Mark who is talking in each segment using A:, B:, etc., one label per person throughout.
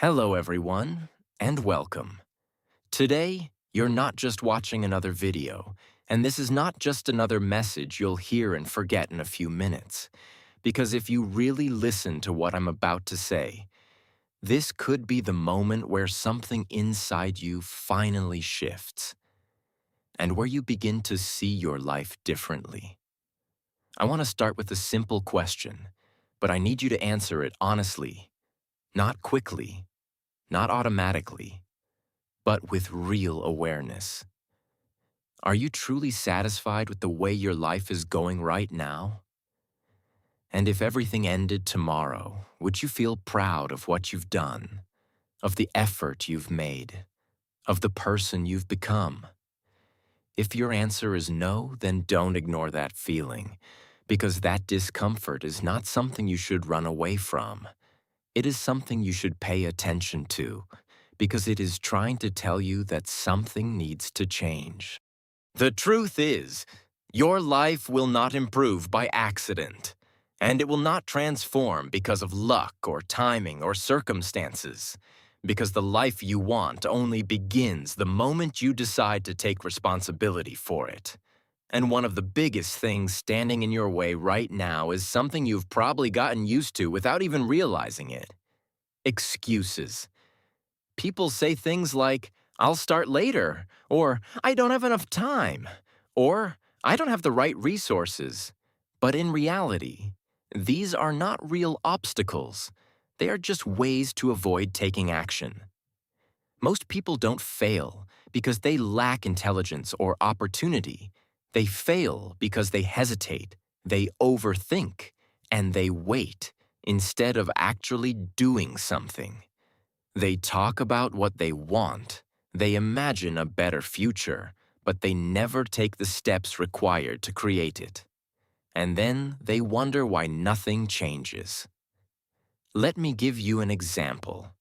A: Hello, everyone, and welcome. Today, you're not just watching another video, and this is not just another message you'll hear and forget in a few minutes. Because if you really listen to what I'm about to say, this could be the moment where something inside you finally shifts, and where you begin to see your life differently. I want to start with a simple question, but I need you to answer it honestly, not quickly, not automatically, but with real awareness. Are you truly satisfied with the way your life is going right now? And if everything ended tomorrow, would you feel proud of what you've done, of the effort you've made, of the person you've become? If your answer is no, then don't ignore that feeling, because that discomfort is not something you should run away from. It is something you should pay attention to, because it is trying to tell you that something needs to change. The truth is, your life will not improve by accident, and it will not transform because of luck or timing or circumstances, because the life you want only begins the moment you decide to take responsibility for it. And one of the biggest things standing in your way right now is something you've probably gotten used to without even realizing it: excuses. People say things like, "I'll start later," or "I don't have enough time," or "I don't have the right resources." But in reality, these are not real obstacles. They are just ways to avoid taking action. Most people don't fail because they lack intelligence or opportunity. They fail because they hesitate, they overthink, and they wait instead of actually doing something. They talk about what they want, they imagine a better future, but they never take the steps required to create it. And then they wonder why nothing changes. Let me give you an example.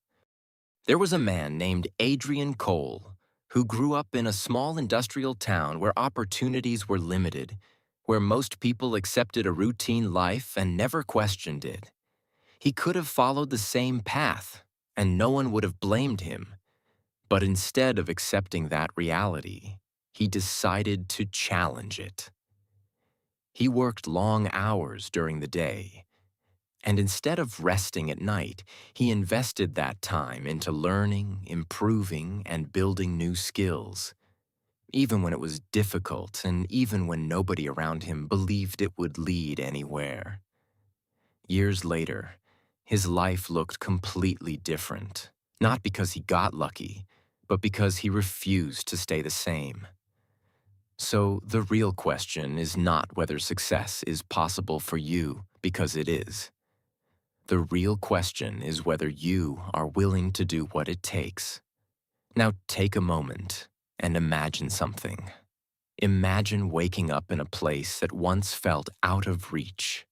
A: There was a man named Adrian Cole who grew up in a small industrial town where opportunities were limited, where most people accepted a routine life and never questioned it. He could have followed the same path, and no one would have blamed him. But instead of accepting that reality, he decided to challenge it. He worked long hours during the day, and instead of resting at night, he invested that time into learning, improving, and building new skills, even when it was difficult and even when nobody around him believed it would lead anywhere. Years later, his life looked completely different, not because he got lucky, but because he refused to stay the same. So the real question is not whether success is possible for you, because it is. The real question is whether you are willing to do what it takes. Now take a moment and imagine something. Imagine waking up in a place that once felt out of reach.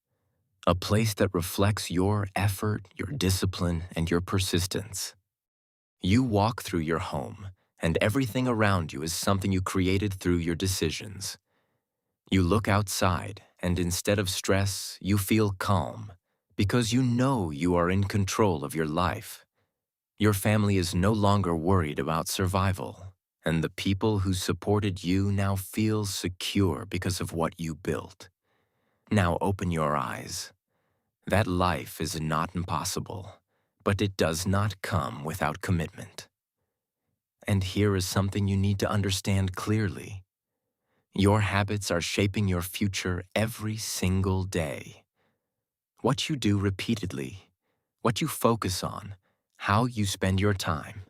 A: A place that reflects your effort, your discipline, and your persistence. You walk through your home, and everything around you is something you created through your decisions. You look outside, and instead of stress, you feel calm, because you know you are in control of your life. Your family is no longer worried about survival, and the people who supported you now feel secure because of what you built. Now open your eyes. That life is not impossible, but it does not come without commitment. And here is something you need to understand clearly. Your habits are shaping your future every single day. What you do repeatedly, what you focus on, how you spend your time,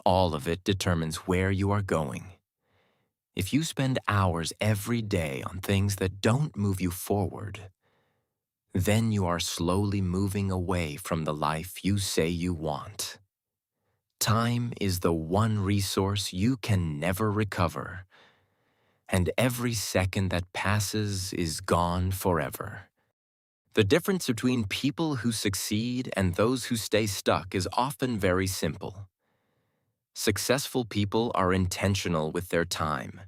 A: all of it determines where you are going. If you spend hours every day on things that don't move you forward, then you are slowly moving away from the life you say you want. Time is the one resource you can never recover, and every second that passes is gone forever. The difference between people who succeed and those who stay stuck is often very simple. Successful people are intentional with their time.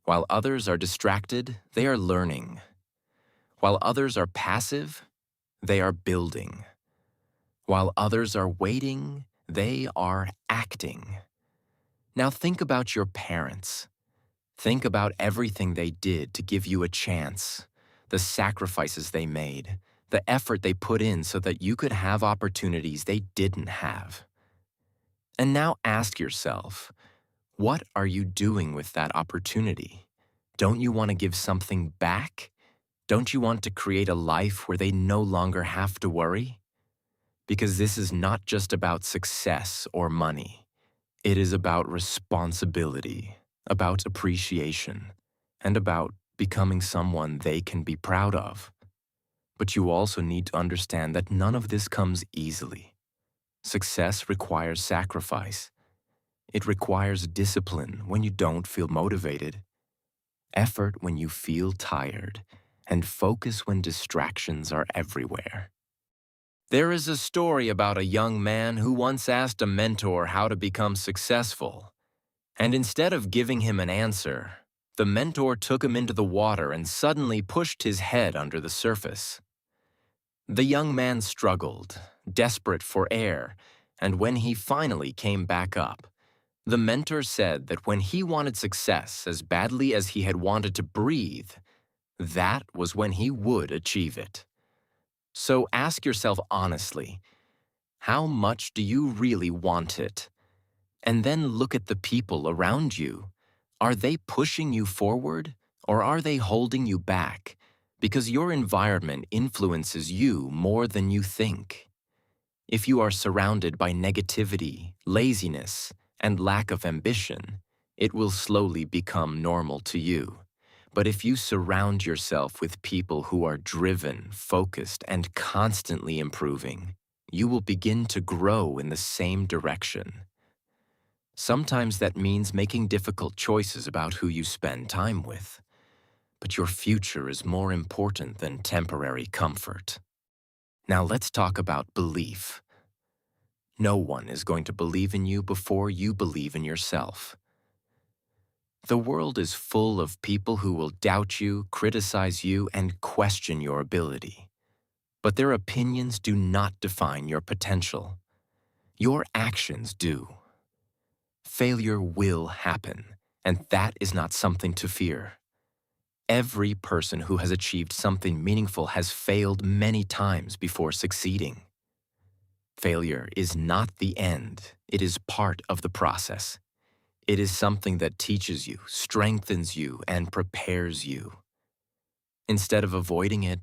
A: While others are distracted, they are learning. While others are passive, they are building. While others are waiting, they are acting. Now think about your parents. Think about everything they did to give you a chance, the sacrifices they made, the effort they put in so that you could have opportunities they didn't have. And now ask yourself, what are you doing with that opportunity? Don't you want to give something back? Don't you want to create a life where they no longer have to worry? Because this is not just about success or money. It is about responsibility, about appreciation, and about becoming someone they can be proud of. But you also need to understand that none of this comes easily. Success requires sacrifice. It requires discipline when you don't feel motivated, effort when you feel tired, and focus when distractions are everywhere. There is a story about a young man who once asked a mentor how to become successful. And instead of giving him an answer, the mentor took him into the water and suddenly pushed his head under the surface. The young man struggled, desperate for air, and when he finally came back up, the mentor said that when he wanted success as badly as he had wanted to breathe, that was when he would achieve it. So ask yourself honestly, how much do you really want it? And then look at the people around you. Are they pushing you forward, or are they holding you back? Because your environment influences you more than you think. If you are surrounded by negativity, laziness, and lack of ambition, it will slowly become normal to you. But if you surround yourself with people who are driven, focused, and constantly improving, you will begin to grow in the same direction. Sometimes that means making difficult choices about who you spend time with. But your future is more important than temporary comfort. Now let's talk about belief. No one is going to believe in you before you believe in yourself. The world is full of people who will doubt you, criticize you, and question your ability. But their opinions do not define your potential. Your actions do. Failure will happen, and that is not something to fear. Every person who has achieved something meaningful has failed many times before succeeding. Failure is not the end, it is part of the process. It is something that teaches you, strengthens you, and prepares you. Instead of avoiding it,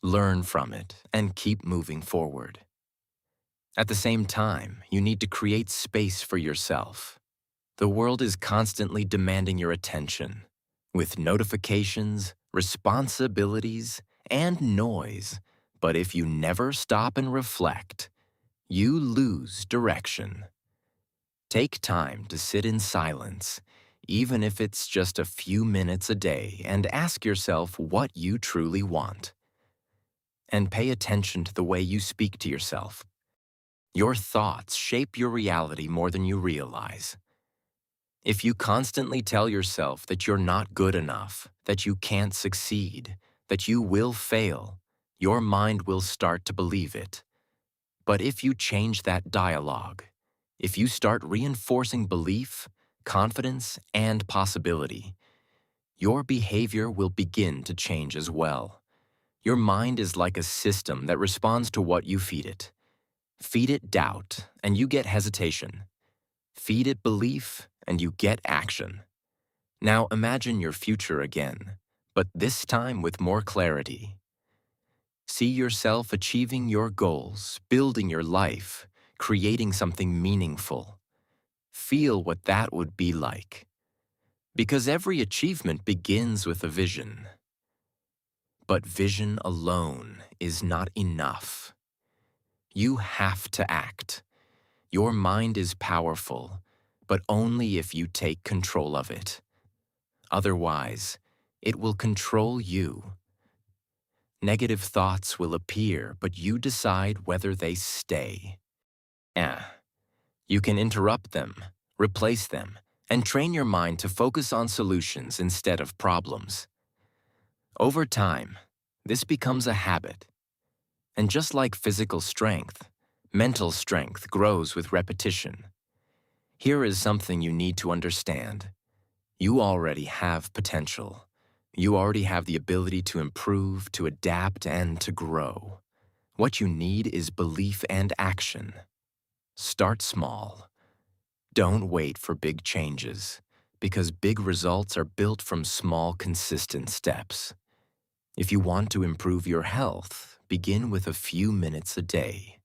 A: learn from it and keep moving forward. At the same time, you need to create space for yourself. The world is constantly demanding your attention, with notifications, responsibilities, and noise. But if you never stop and reflect, you lose direction. Take time to sit in silence, even if it's just a few minutes a day, and ask yourself what you truly want. And pay attention to the way you speak to yourself. Your thoughts shape your reality more than you realize. If you constantly tell yourself that you're not good enough, that you can't succeed, that you will fail, your mind will start to believe it. But if you change that dialogue, if you start reinforcing belief, confidence, and possibility, your behavior will begin to change as well. Your mind is like a system that responds to what you feed it. Feed it doubt, and you get hesitation. Feed it belief, and you get action. Now imagine your future again, but this time with more clarity. See yourself achieving your goals, building your life, creating something meaningful. Feel what that would be like. Because every achievement begins with a vision. But vision alone is not enough. You have to act. Your mind is powerful, but only if you take control of it. Otherwise, it will control you. Negative thoughts will appear, but you decide whether they stay. You can interrupt them, replace them, and train your mind to focus on solutions instead of problems. Over time, this becomes a habit. And just like physical strength, Mental strength grows with repetition. Here is something you need to understand. You already have potential. You already have the ability to improve, to adapt, and to grow. What you need is belief and action. Start small. Don't wait for big changes, because big results are built from small, consistent steps. If you want to improve your health, begin with a few minutes a day.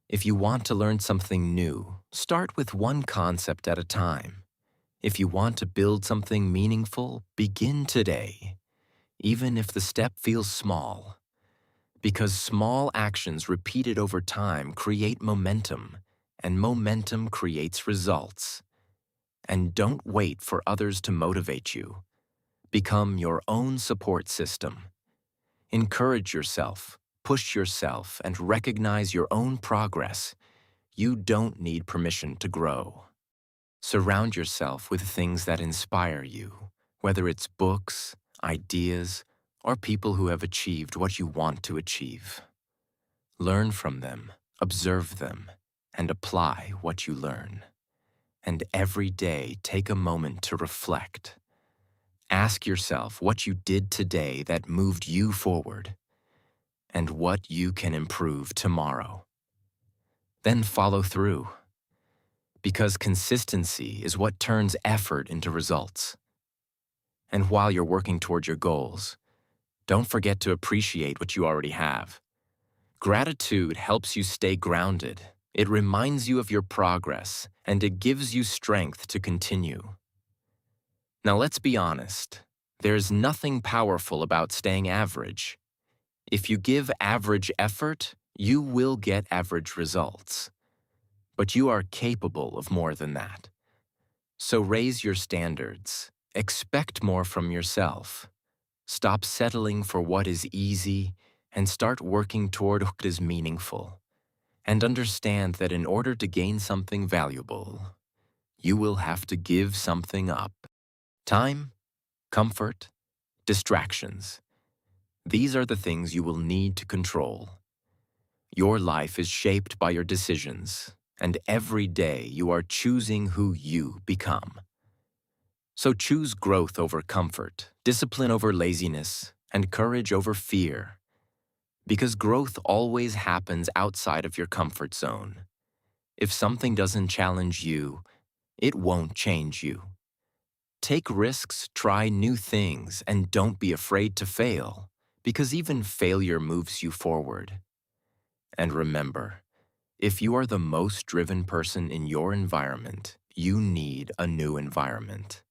A: If you want to learn something new, start with one concept at a time. If you want to build something meaningful, begin today, even if the step feels small. Because small actions repeated over time create momentum, and momentum creates results. And don't wait for others to motivate you. Become your own support system. Encourage yourself, push yourself, and recognize your own progress. You don't need permission to grow. Surround yourself with things that inspire you, whether it's books, ideas, or people who have achieved what you want to achieve. Learn from them, observe them, and apply what you learn. And every day, take a moment to reflect. Ask yourself what you did today that moved you forward, and what you can improve tomorrow. Then follow through, because consistency is what turns effort into results. And while you're working toward your goals, don't forget to appreciate what you already have. Gratitude helps you stay grounded. It reminds you of your progress, and it gives you strength to continue. Now let's be honest. There's nothing powerful about staying average. If you give average effort, you will get average results. But you are capable of more than that. So raise your standards. Expect more from yourself. Stop settling for what is easy and start working toward what is meaningful. And understand that in order to gain something valuable, you will have to give something up. Time, comfort, distractions. These are the things you will need to control. Your life is shaped by your decisions, and every day you are choosing who you become. So choose growth over comfort, discipline over laziness, and courage over fear. Because growth always happens outside of your comfort zone. If something doesn't challenge you, it won't change you. Take risks, try new things, and don't be afraid to fail, because even failure moves you forward. And remember, if you are the most driven person in your environment, you need a new environment.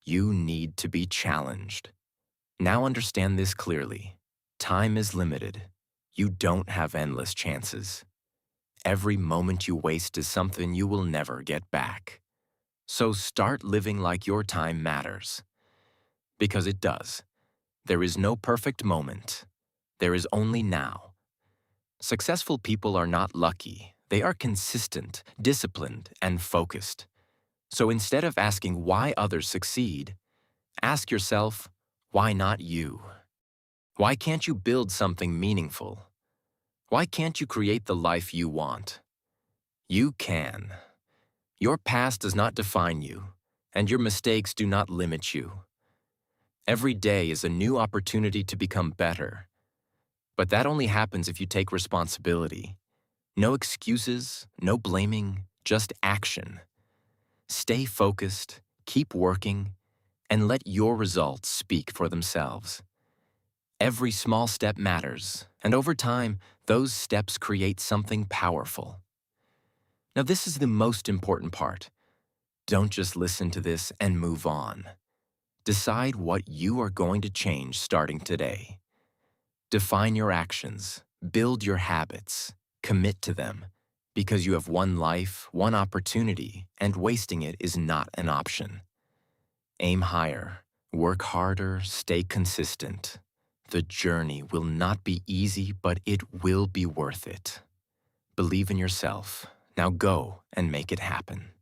A: You need to be challenged. Now understand this clearly. Time is limited. You don't have endless chances. Every moment you waste is something you will never get back. So start living like your time matters. Because it does. There is no perfect moment. There is only now. Successful people are not lucky. They are consistent, disciplined, and focused. So instead of asking why others succeed, ask yourself, why not you? Why can't you build something meaningful? Why can't you create the life you want? You can. Your past does not define you, and your mistakes do not limit you. Every day is a new opportunity to become better. But that only happens if you take responsibility. No excuses, no blaming, just action. Stay focused, keep working, and let your results speak for themselves. Every small step matters, and over time, those steps create something powerful. Now, this is the most important part. Don't just listen to this and move on. Decide what you are going to change starting today. Define your actions, build your habits, commit to them, because you have one life, one opportunity, and wasting it is not an option. Aim higher, work harder, stay consistent. The journey will not be easy, but it will be worth it. Believe in yourself. Now go and make it happen.